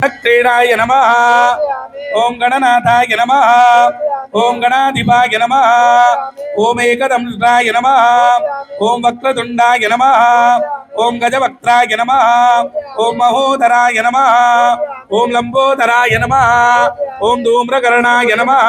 क्रीडाय नमः। ओम गणनाथाय नमः। ओम गणाधिपाय नमः। ओम एकदंष्ट्राय नमः। ओम वक्रतुंडाय नमः। ओम गजवक्त्राय नमः। ओम महोदराय नमः। ओम लंबोदराय नमः। ओम धूम्रकर्णाय नमः।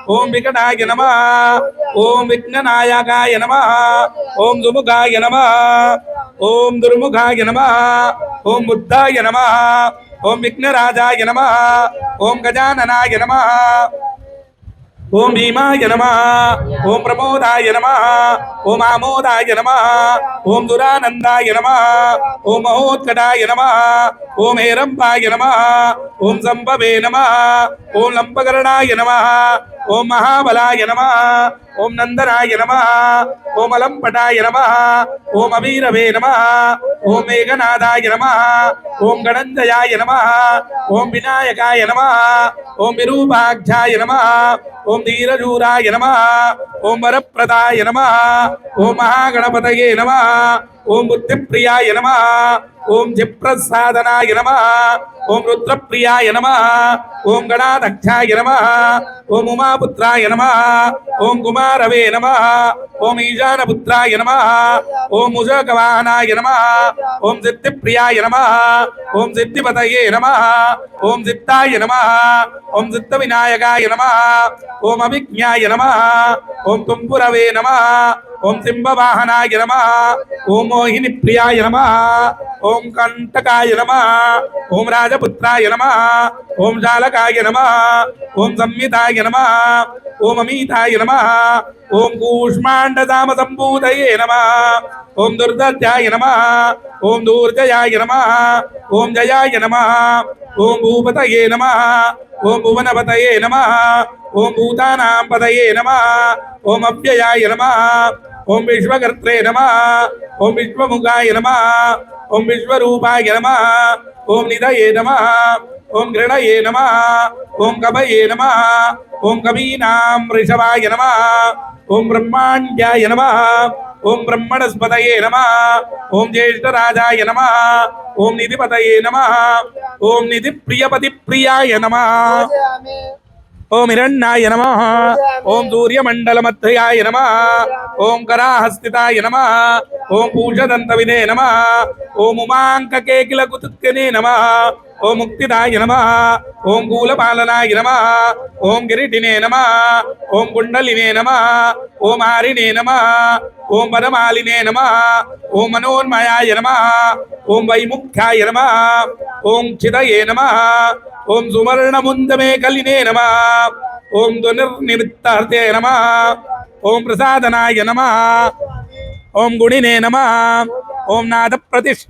ओम विकटाय नमः। ओम विघ्ननायकाय नमः। ओम दुमुखाय नमः। ओम दुर्मुखाय नमः। ओम बुद्धाय नमः। ओम विघ्नराजाय नमः। ओम गजाननाय नमः। ओम भीमाय नमः। ओम प्रमोदाय नमः। ओम आमोदाय नमः। ओम दुरानंदाय नमः। ओम महोत्कटाय नमः। ओम हेरंबाय नमः। ओम संभवे नमः। ओम लंबकरणाय नमः। ओम महाबलाय नमः। ओम नंदनाय नमः। ओम अलंपटाय नमः। ओम अभीरवे नमः। ओम मेघनादाय नमः। ओम गणंजयाय नमः। ओम विनायकाय नमः। ओम विरूपाक्षाय नमः। ओम धीरजूराय नमः। ओम वरप्रदाय नमः। ओम महागणपतये नमः। ओम बुद्धिप्रियाय नमः। ओम जिप्रसादनाय नमः। ओम रुद्रप्रियाय नमः। ओम गणाध्यक्षाय नमः। ओम उमापुत्राय नमः। ओम कुमारवे नमः। ओम ईशानपुत्राय नमः। ओम मुजगवाहनाय नमः। ओम सिद्धिप्रियाय नमः। ओम सिद्धिपतये नमः। ओम सिद्धाय नमः। ओम सिद्धविनायकाय नमः। ओम अभिज्ञाय नमः। ओम तुम्पुरवे नमः। ओम सिंहवाहनाय नमः। ओम मोहिनी प्रियाय नमः। ओम कंटकाय नमः। ओम राजपुत्राय नमः। ओम जालकाय नमः। ओम संहिताय नमः। ओम अमिताय नमः। ओम कूष्मांडधाम संभूतये नमः। ओम दुर्दत्याय नमः। ओम दूर्जयाय नमः। ओम जयाय नमः। ओम भूपतये नमः। ओम भुवनपतये नमः। ओम भूतानां पतये नमः। ओम अव्ययाय नमः। ओम विश्वकर्त्रे नमः। ओम विश्वमुखाय नमः। ओम विश्वरूपाय नमः। ओम निधये नमः। ओम गृणये नमः। ओम कवये नमः। ओम कवीनां वृषभाय नमः। ओम ब्रह्मांड्याय नमः। ओम ब्रह्मणस्पतये नमः। ओम ज्येष्ठराजाय नमः। ओम निधिपतये नमः। ओम निधिप्रियपतिप्रियाय नमः। ओम हिरण्याय नमः। ओम सूर्यमंडलमध्ययाय नमः। ओम कराहस्तिताय नमः। ओम पूषदंतविदे नमः। ओम उमांककेकिलकुतुक्यने नमः। ओम मुक्तिदाय नमः। ओम कूलपालनाय नमः। ओम गिरिटिने नमः। ओम कुंडलिने नमः। ओम हारिणे नमः। ओम वनमालिने नमः। ओम मनोन्मयाय नमः। ओम वैमुख्याय नमः। ओम चिदये नमः। ओम सुवर्णमुंदमे कलिने नमः। ओम ध्वनिर्निमित्तार्थे नमः। ओम प्रसादनाय नमः। ओम गुणिने नमः। ओम नाद प्रतिष्ठ